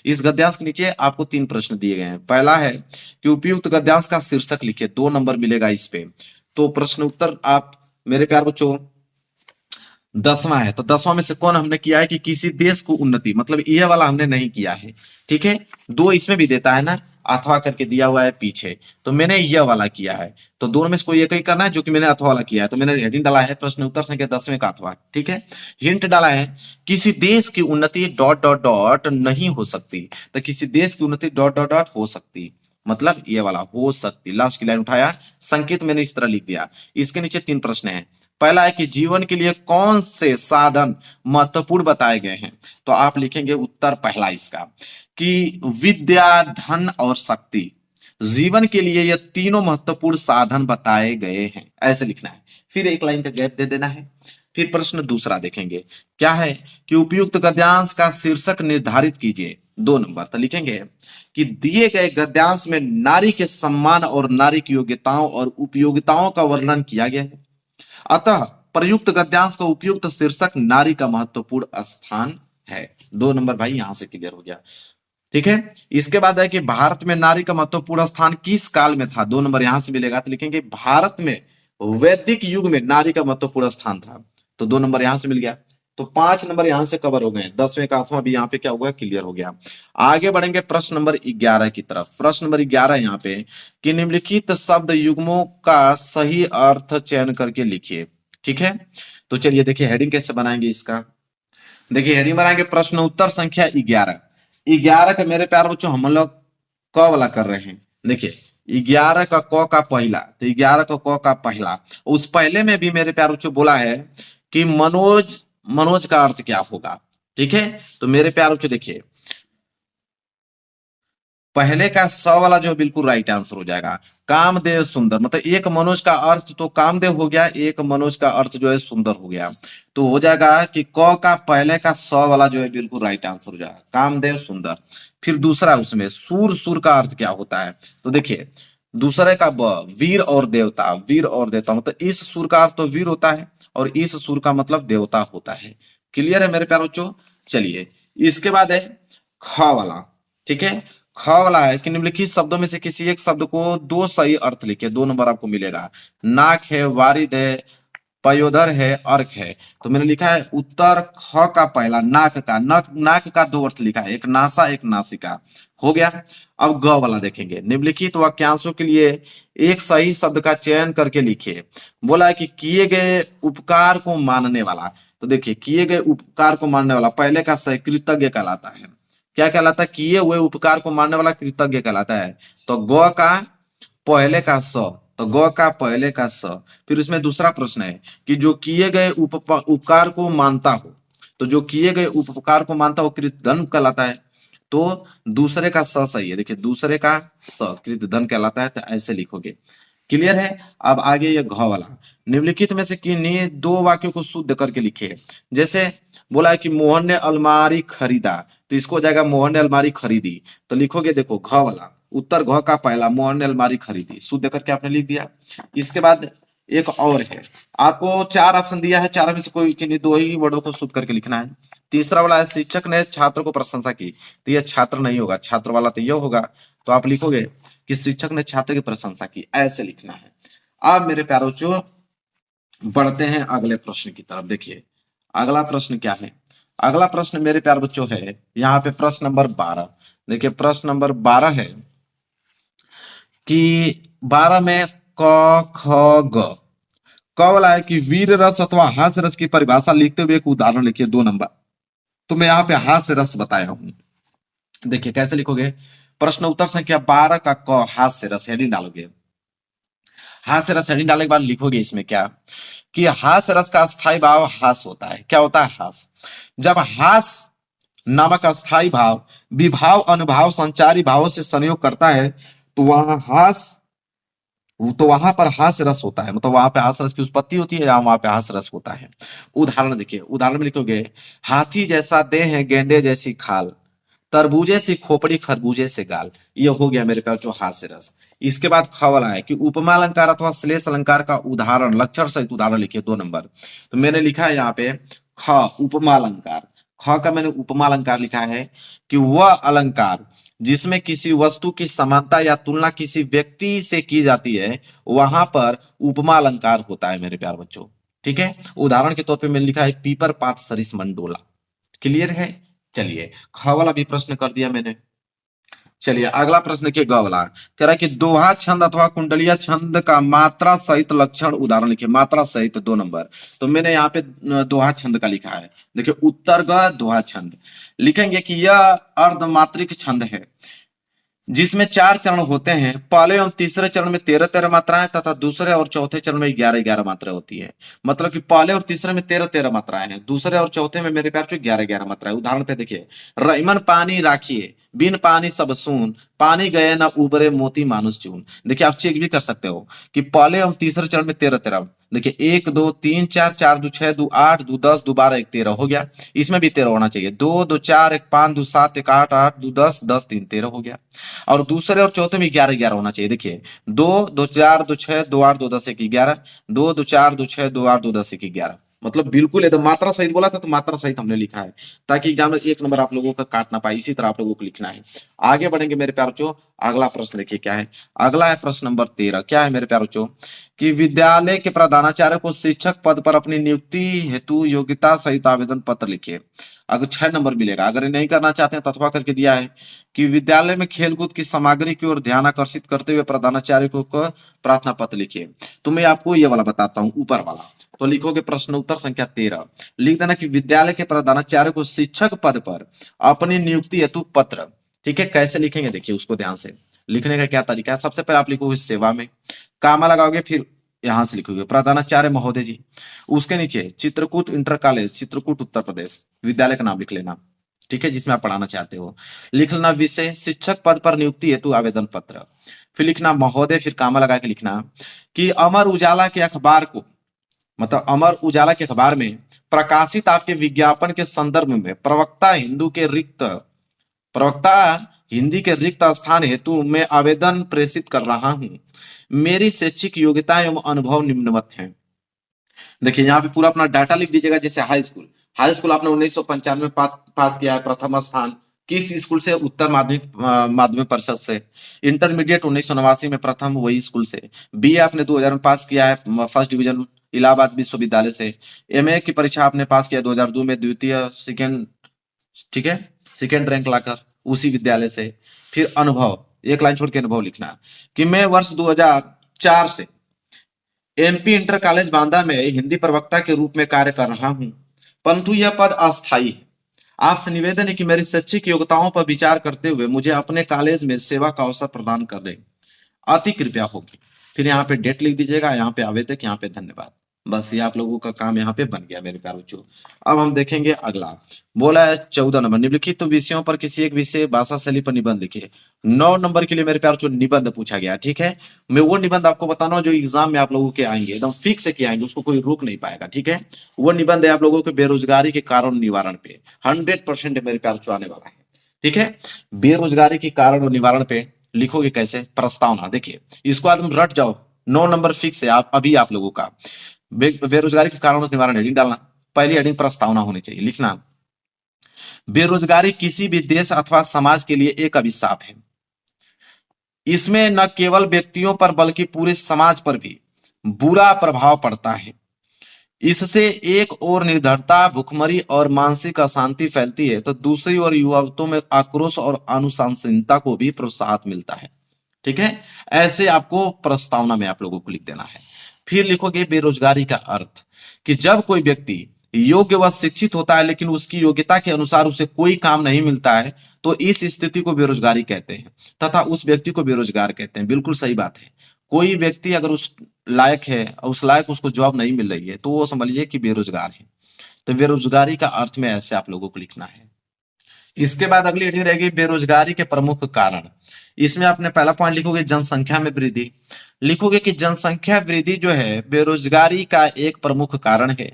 S1: इस गद्यांश के नीचे आपको 3 प्रश्न दिए गए हैं। पहला है कि उपयुक्त गद्यांश का शीर्षक लिखिए, 2 नंबर मिलेगा इस पे। तो प्रश्न उत्तर आप मेरे प्यार बच्चों 10वां है। तो 10वां में से कौन हमने किया है कि किसी देश को उन्नति, मतलब ये वाला हमने नहीं किया है। ठीक है, 2 इसमें भी देता है ना, अथवा करके दिया हुआ है पीछे, तो मैंने यह वाला किया है। तो दोनों में से कोई एक ही करना है जो कि मैंने अथवा वाला किया है। तो मैंने हेडिंग डाला है प्रश्न उत्तर संख्या 10वें का अथवा। ठीक है, हिंट डाला है किसी देश की उन्नति डॉट डॉट डॉट नहीं हो सकती। तो किसी देश की उन्नति डॉट डॉट डॉट हो सकती, मतलब ये वाला हो सकती। लास्ट की लाइन उठाया, संकेत मैंने इस तरह लिख दिया। इसके नीचे 3 प्रश्न है। पहला है कि जीवन के लिए कौन से साधन महत्वपूर्ण बताए गए हैं। तो आप लिखेंगे उत्तर पहला इसका कि विद्या, धन और शक्ति, जीवन के लिए ये तीनों महत्वपूर्ण साधन बताए गए हैं, ऐसे लिखना है। फिर 1 लाइन का गैप दे देना है। फिर प्रश्न दूसरा देखेंगे, क्या है कि उपयुक्त गद्यांश का शीर्षक निर्धारित कीजिए, 2 नंबर। तो लिखेंगे कि दिए गए गद्यांश में नारी के सम्मान और नारी की योग्यताओं और उपयोगिताओं का वर्णन किया गया है, अतः प्रयुक्त गद्यांश का उपयुक्त शीर्षक नारी का महत्वपूर्ण स्थान है। 2 नंबर भाई यहां से क्लियर हो गया। ठीक है, इसके बाद है कि भारत में नारी का महत्वपूर्ण स्थान किस काल में था। 2 नंबर यहां से मिलेगा। तो लिखेंगे भारत में वैदिक युग में नारी का महत्वपूर्ण स्थान था। तो 2 नंबर यहां से मिल गया। तो 5 नंबर यहां से कवर हो गए। 10वें का अथवा भी यहाँ पे क्या होगा, क्लियर हो गया। आगे बढ़ेंगे प्रश्न नंबर 11 की तरफ। प्रश्न नंबर 11 यहाँ पे कि निम्नलिखित शब्द युग्मों का सही अर्थ चयन करके लिखिए। ठीक है, तो चलिए देखिए हेडिंग कैसे बनाएंगे इसका। देखिए हेडिंग बनाएंगे प्रश्न उत्तर संख्या 11। 11 का मेरे प्यार बच्चों हम लोग क वाला कर रहे हैं। देखिए 11 का क का पहला, तो 11 का क का पहला, उस पहले में भी मेरे प्यार बच्चों बोला है कि मनोज, मनोज का अर्थ क्या होगा। ठीक है, तो मेरे प्यार बच्चों देखिए पहले का 100 वाला जो बिल्कुल राइट आंसर हो जाएगा। कामदेव सुंदर, मतलब एक मनोज का अर्थ तो कामदेव हो गया, एक मनोज का अर्थ जो है सुंदर हो गया। तो हो जाएगा कि क का पहले का 100 वाला जो है बिल्कुल राइट आंसर हो जाएगा, कामदेव सुंदर। फिर दूसरा उसमें सूर, सूर का अर्थ क्या होता है? तो देखिए दूसरे का वीर और देवता, वीर और देवता मतलब इस सुर का अर्थ तो वीर होता है और इस सुर का मतलब देवता होता है। क्लियर है मेरे प्यारे बच्चों? चलिए इसके बाद है ख वाला। ठीक है, ख वाला है कि निम्नलिखित शब्दों में से किसी एक शब्द को दो सही अर्थ लिखे, 2 नंबर आपको मिलेगा। नाक है, वारिद है, पयोधर है, अर्क है। तो मैंने लिखा है उत्तर ख का पहला नाक का, नाक का 2 अर्थ लिखा है, एक नासा एक नासिका। हो गया। अब ग वाला देखेंगे, निम्नलिखित वाक्यांशों के लिए एक सही शब्द का चयन करके लिखिए। बोला है कि किए गए उपकार को मानने वाला। तो देखिए किए गए उपकार को मानने वाला पहले का सही कृतज्ञ कहलाता है। क्या कहलाता है? किए हुए उपकार को मानने वाला कृतज्ञ कहलाता है। तो ग का पहले का स, तो ग का पहले का स। फिर उसमें दूसरा प्रश्न है कि जो किए गए उपकार को मानता हो, तो जो किए गए उपकार को मानता हो कृतधन कहलाता है। तो दूसरे का स सही है, देखिए दूसरे का स कृतधन कहलाता है, तो ऐसे लिखोगे। क्लियर है? अब आगे ये घ वाला, निम्नलिखित में से किन्हीं 2 वाक्यों को शुद्ध करके लिखे। जैसे बोला है कि मोहन ने अलमारी खरीदा, तो इसको हो जाएगा मोहन ने अलमारी खरीदी। तो लिखोगे देखो घ वाला, उत्तर घ का पहला मोहन ने अलमारी खरीदी, शुद्ध करके आपने लिख दिया। इसके बाद एक और है, आपको 4 ऑप्शन दिया है, 4 में से कोई किन्हीं 2 ही वर्डों को शुद्ध करके लिखना है। तीसरा वाला है शिक्षक ने छात्र को प्रशंसा की, तो यह छात्र नहीं होगा, छात्र वाला तो यह होगा। तो आप लिखोगे कि शिक्षक ने छात्र की प्रशंसा की, ऐसे लिखना है। अब मेरे प्यारे बच्चों बढ़ते हैं अगले प्रश्न की तरफ। देखिए अगला प्रश्न क्या है? अगला प्रश्न मेरे प्यारे बच्चों है यहाँ पे प्रश्न नंबर 12। देखिए प्रश्न नंबर 12 है कि 12 में क ख ग। क वाला है कि वीर रस अथवा हास्य रस की परिभाषा लिखते हुए एक उदाहरण लिखिए, 2 नंबर। तो मैं यहाँ पे हास्य रस बताया हूं। देखिए कैसे लिखोगे, प्रश्न उत्तर संख्या 12 का क हास्य रस हेडिंग डालोगे। हास्य रस हेडिंग डालने के बाद लिखोगे इसमें क्या कि हास्य रस का स्थायी भाव हास होता है। क्या होता है? हास। जब हास नामक अस्थाई भाव विभाव अनुभाव संचारी भावों से संयोग करता है तो वहां पर हास्य रस होता है, मतलब वहां पे हास्य रस की उत्पत्ति होती है या वहां पे हास्य रस होता है। उदाहरण देखिए, उदाहरण में लिखोगे हाथी जैसा देह है, गेंडे जैसी खाल, तरबूजे सी खोपड़ी, खरबूजे से गाल। ये हो गया मेरे प्यार जो हास्य रस। इसके बाद ख वाला है कि उपमा अलंकार अथवा श्लेष अलंकार का उदाहरण, लक्षण सहित उदाहरण लिखिए, 2 नंबर। तो मैंने लिखा है यहाँ पे ख उपमा अलंकार। ख का मैंने उपमा अलंकार लिखा है कि वह अलंकार जिसमें किसी वस्तु की समानता या तुलना किसी व्यक्ति से की जाती है वहां पर उपमा अलंकार होता है मेरे प्यार बच्चों। ठीक है, उदाहरण के तौर पे मैंने लिखा है पीपर पात सरिस मंडोला। क्लियर है? चलिए ख वाला भी प्रश्न कर दिया मैंने। चलिए अगला प्रश्न के ग वाला कह रहा है कि दोहा छंद अथवा कुंडलिया छंद का मात्रा सहित लक्षण उदाहरण लिखिए, मात्रा सहित, 2 नंबर। तो मैंने यहाँ पे दोहा छंद का लिखा है। देखिए उत्तर ग दोहा छंद लिखेंगे कि यह अर्धमात्रिक छंद है जिसमें 4 चरण होते हैं। पहले एवं तीसरे चरण में 13-13 मात्राएं तथा दूसरे और चौथे चरण में 11-11 मात्राएं होती है। मतलब कि पहले और तीसरे में 13-13 मात्राएं हैं, दूसरे और चौथे में मेरे प्यार 11-11 मात्राएं। उदाहरण पे देखिए, रईमन पानी राखिए, बिन पानी सब सून, पानी गए ना उबरे मोती मानुष चून। देखिए आप चेक भी कर सकते हो कि पहले और तीसरे चरण में 13-13। देखिए 1 2 3 4, 4 2 6 2 8 2 10 2 12 1 13 हो गया। इसमें भी 13 होना चाहिए। 2 2 4 1 5 2 7 1 8 8 2 10 10 3 13 हो गया। और दूसरे और चौथे में 11-11 होना चाहिए। देखिए 2 2 4 2 6 2 8 2 10 1 11, 2 2 4 2 6 2 8 2 10 1 11। मतलब बिल्कुल एकदम मात्रा सहित बोला था तो मात्रा सहित हमने लिखा है ताकि एग्जाम में 1 नंबर आप लोगों का काट ना पाए। इसी तरह आप लोगों को लिखना है। आगे बढ़ेंगे मेरे प्यारे बच्चों, अगला प्रश्न देखिए क्या है। अगला है प्रश्न नंबर 13। क्या है मेरे प्यारे बच्चों कि विद्यालय के प्रधानाचार्य को शिक्षक पद पर अपनी नियुक्ति हेतु योग्यता सहित आवेदन पत्र लिखिए। अगर 6 नंबर मिलेगा। अगर नहीं करना चाहते हैं तो अथवा करके दिया है कि विद्यालय में खेलकूद की सामग्री की ओर ध्यान आकर्षित करते हुए प्रधानाचार्य को प्रार्थना पत्र लिखिए। तो मैं आपको ये वाला बताता हूँ, ऊपर वाला। तो लिखोगे प्रश्न उत्तर संख्या 13, लिख देना कि विद्यालय के प्रधानाचार्य को शिक्षक पद पर अपनी नियुक्ति हेतु पत्र। ठीक है, कैसे लिखेंगे देखिए उसको ध्यान से। लिखने का क्या तरीका है, सबसे पहले आप लिखोगे सेवा में, कामा लगाओगे, फिर यहां से लिखोगे प्रधानाचार्य महोदय जी। उसके नीचे चित्रकूट इंटर कॉलेज चित्रकूट उत्तर प्रदेश, विद्यालय का नाम लिख लेना। ठीक है, जिसमें आप पढ़ाना चाहते हो। लिखना विषय शिक्षक पद पर नियुक्ति हेतु आवेदन पत्र। फिर लिखना महोदय, फिर कामा लगा के लिखना कि अमर उजाला के अखबार को, मतलब अमर उजाला के अखबार में प्रकाशित आपके विज्ञापन के संदर्भ में प्रवक्ता हिंदी के रिक्त स्थान हेतु मैं आवेदन प्रेषित कर रहा हूं। मेरी शैक्षिक योग्यता एवं अनुभव निम्नवत हैं। देखिए यहाँ पे पूरा अपना डाटा लिख दीजिएगा। जैसे हाई स्कूल आपने 1995 में पास किया है, प्रथम स्थान। किस स्कूल से? उत्तर माध्यमिक परिषद से। इंटरमीडिएट 1989 में प्रथम, वही स्कूल से। बीए आपने 2000 में पास किया है, फर्स्ट डिवीजन इलाहाबाद विश्वविद्यालय से। एमए की परीक्षा आपने पास किया 2002 में, द्वितीय सेकेंड, ठीक है, सेकेंड रैंक लाकर उसी विद्यालय से। फिर अनुभव, एक लाइन छोड़ के अनुभव लिखना कि मैं वर्ष 2004 से एमपी इंटर कॉलेज बांदा में हिंदी प्रवक्ता के रूप में कार्य कर रहा हूं, परंतु यह पद अस्थायी है। आपसे निवेदन है कि मेरी शैक्षिक योग्यताओं पर विचार करते हुए मुझे अपने कॉलेज में सेवा का अवसर प्रदान करने अति कृपया होगी। फिर यहाँ पे डेट लिख दीजिएगा, यहाँ पे आवेदक, यहाँ पे धन्यवाद। बस ये आप लोगों का काम यहाँ पे बन गया मेरे प्यारे बच्चों। अब हम देखेंगे अगला। बोला है 14 नंबर, निम्नलिखित विषयों पर किसी एक विषय भाषा शैली पर निबंध लिखिए। 9 नंबर के लिए मेरे प्यारे बच्चों निबंध पूछा गया। ठीक है, मैं वो निबंध आपको बताना जो एग्जाम में आप लोगों के आएंगे, एकदम फिक्स के आएंगे, उसको कोई रोक नहीं पाएगा। ठीक है, वो निबंध है आप लोगों के बेरोजगारी के कारण निवारण पे 100% मेरे प्यारे बच्चों आने वाला है। ठीक है, बेरोजगारी के कारण और निवारण पे लिखोगे कैसे? प्रस्तावना। देखिए इसको आदमी रट जाओ, 9 नंबर फिक्स है आप लोगों का। बेरोजगारी के कारण और निवारण हेडिंग डालना, पहली हेडिंग प्रस्तावना होनी चाहिए। लिखना बेरोजगारी किसी भी देश अथवा समाज के लिए एक अभिशाप है। इसमें न केवल व्यक्तियों पर बल्कि पूरे समाज पर भी बुरा प्रभाव पड़ता है। इससे एक ओर निर्धरता, भुखमरी और मानसिक अशांति फैलती है, तो दूसरी ओर युवाओं में आक्रोश और अनुशासनहीनता को भी प्रोत्साहन मिलता है। ठीक है, ऐसे आपको प्रस्तावना में आप लोगों को लिख देना है। फिर लिखोगे बेरोजगारी का अर्थ कि जब कोई व्यक्ति योग्य व शिक्षित होता है लेकिन उसकी योग्यता के अनुसार उसे कोई काम नहीं मिलता है, तो इस स्थिति को बेरोजगारी कहते हैं तथा उस व्यक्ति को बेरोजगार कहते हैं। बिल्कुल सही बात है। कोई व्यक्ति अगर उस लायक है, उस लायक उसको जॉब नहीं मिल रही है, तो वो समझ लीजिए कि बेरोजगार है। तो बेरोजगारी का अर्थ में ऐसे आप लोगों को लिखना है। इसके बाद अगली हेडिंग रहेगी बेरोजगारी के प्रमुख कारण। इसमें आपने पहला पॉइंट लिखोगे जनसंख्या में वृद्धि। लिखोगे कि जनसंख्या वृद्धि जो है बेरोजगारी का एक प्रमुख कारण है।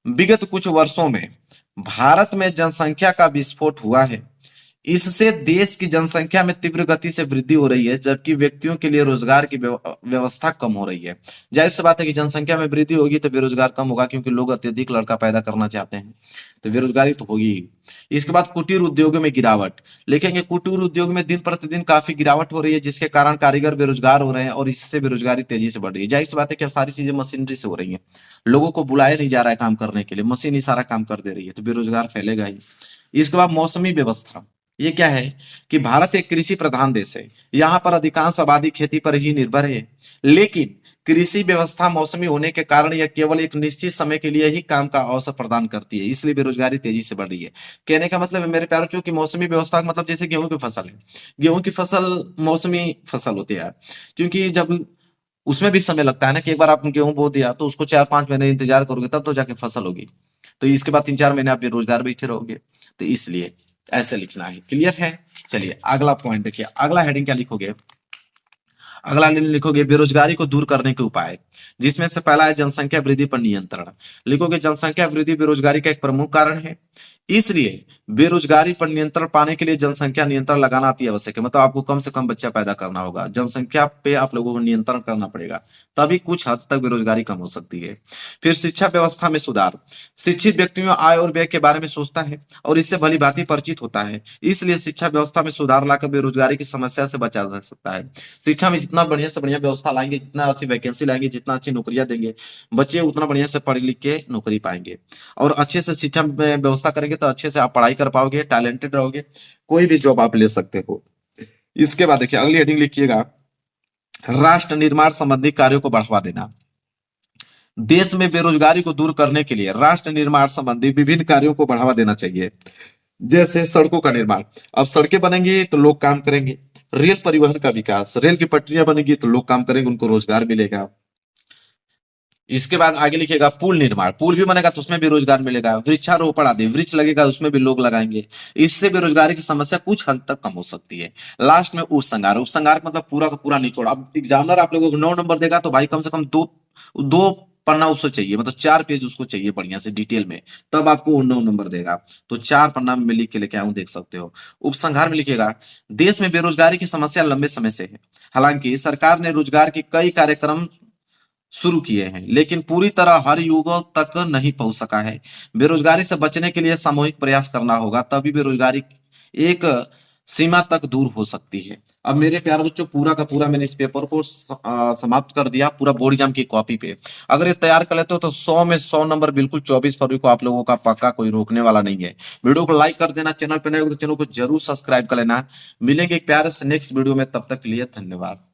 S1: विगत कुछ वर्षों में भारत में जनसंख्या का विस्फोट हुआ है। इससे देश की जनसंख्या में तीव्र गति से वृद्धि हो रही है, जबकि व्यक्तियों के लिए रोजगार की व्यवस्था कम हो रही है। जाहिर सी बात है कि जनसंख्या में वृद्धि होगी तो बेरोजगार कम होगा, क्योंकि लोग अत्यधिक लड़का पैदा करना चाहते हैं, तो बेरोजगारी तो होगी ही। इसके बाद कुटीर उद्योगों में गिरावट। लिखेंगे कुटीर उद्योग में दिन प्रतिदिन काफी गिरावट हो रही है, जिसके कारण कारीगर बेरोजगार हो रहे हैं और इससे बेरोजगारी तेजी से बढ़ रही है। जाहिर सी बात है कि अब सारी चीजें मशीनरी से हो रही है, लोगों को बुलाया नहीं जा रहा है काम करने के लिए, मशीन ही सारा काम कर दे रही है, तो बेरोजगार फैलेगा ही। इसके बाद मौसमी व्यवस्था। ये क्या है कि भारत एक कृषि प्रधान देश है, यहाँ पर अधिकांश आबादी खेती पर ही निर्भर है, लेकिन कृषि व्यवस्था मौसमी होने के कारण यह केवल एक निश्चित समय के लिए ही काम का अवसर प्रदान करती है, इसलिए बेरोजगारी तेजी से बढ़ रही है। कहने का मतलब है मेरे प्यारों चो कि मौसमी व्यवस्था का मतलब जैसे गेहूं की फसल है, गेहूं की फसल मौसमी फसल होती है, क्योंकि जब उसमें भी समय लगता है ना कि एक बार आपने गेहूं बो दिया तो उसको 4-5 महीने इंतजार करोगे तब तो जाके फसल होगी, तो इसके बाद 3-4 महीने आप बेरोजगार बैठे रहोगे, तो इसलिए ऐसे लिखना है। क्लियर है? चलिए अगला पॉइंट देखिए, अगला हेडिंग क्या लिखोगे? अगला लिखोगे बेरोजगारी को दूर करने के उपाय, जिसमें से पहला है जनसंख्या वृद्धि पर नियंत्रण। लिखोगे जनसंख्या वृद्धि बेरोजगारी का एक प्रमुख कारण है, इसलिए बेरोजगारी पर नियंत्रण पाने के लिए जनसंख्या नियंत्रण लगाना अति आवश्यक है। मतलब आपको कम से कम बच्चा पैदा करना होगा, जनसंख्या पे आप लोगों को नियंत्रण करना पड़ेगा, तभी कुछ हद तक बेरोजगारी कम हो सकती है। फिर शिक्षा व्यवस्था में सुधार। शिक्षित व्यक्तियों आय और व्यय के बारे में सोचता है और इससे भली भांति परिचित होता है, इसलिए शिक्षा व्यवस्था में सुधार लाकर बेरोजगारी की समस्या से बचा जा सकता है। शिक्षा में जितना बढ़िया से बढ़िया व्यवस्था लाएंगे, जितना अच्छी वैकेंसी लाएंगे, जितना अच्छी नौकरियां देंगे, बच्चे उतना बढ़िया से पढ़ लिख के नौकरी पाएंगे। और अच्छे से शिक्षा में व्यवस्था करेंगे तो अच्छे से आप पढ़ाई कर पाओगे, टैलेंटेड रहोगे, कोई भी जॉब आप ले सकते हो। इसके बाद देखिए अगली हेडिंग लिखिएगा राष्ट्र निर्माण संबंधी कार्यों को बढ़ावा देना। देश में बेरोजगारी को दूर करने के लिए राष्ट्र निर्माण संबंधी विभिन्न कार्यों को बढ़ावा देना चाहिए, जैसे सड़कों का निर्माण। अब सड़कें बनेंगी तो लोग काम करेंगे, रेल परिवहन का विकास, रेल की पटरियां बनेगी तो लोग काम करेंगे, उनको रोजगार मिलेगा। इसके बाद आगे लिखिएगा पुल निर्माण, पुल भी बनेगा तो उसमें भी रोजगार मिलेगा। वृक्षारोपण आदि, वृक्ष लगेगा उसमें भी लोग लगाएंगे, इससे बेरोजगारी की समस्या कुछ हद तक कम हो सकती है। लास्ट में उपसंहार, उपसंहार मतलब पूरा का पूरा निचोड़। अब एग्जामिनर आप लोगों को 9 नंबर देगा तो भाई कम से कम दो दो पन्ना उसको चाहिए, मतलब 4 पेज उसको चाहिए बढ़िया से डिटेल में, तब आपको वो 9 नंबर देगा। तो 4 पन्ना में लिख के लेके आऊं, देख सकते हो। उपसंहार में लिखिएगा, देश में बेरोजगारी की समस्या लंबे समय से है। हालांकि सरकार ने रोजगार के कई कार्यक्रम शुरू किए हैं, लेकिन पूरी तरह हर युगों तक नहीं पहुंच सका है। बेरोजगारी से बचने के लिए सामूहिक प्रयास करना होगा, तभी बेरोजगारी एक सीमा तक दूर हो सकती है। अब मेरे प्यारे बच्चों, पूरा का पूरा मैंने इस पेपर को समाप्त कर दिया, पूरा बोर्ड एग्जाम की कॉपी पे। अगर ये तैयार कर लेते हो तो 100 में 100 नंबर बिल्कुल 24 फरवरी को आप लोगों का पक्का, कोई रोकने वाला नहीं है। वीडियो को लाइक कर देना, चैनल पे नए हो तो चैनल को जरूर सब्सक्राइब कर लेना। मिलेंगे एक प्यारे से नेक्स्ट वीडियो में, तब तक के लिए धन्यवाद।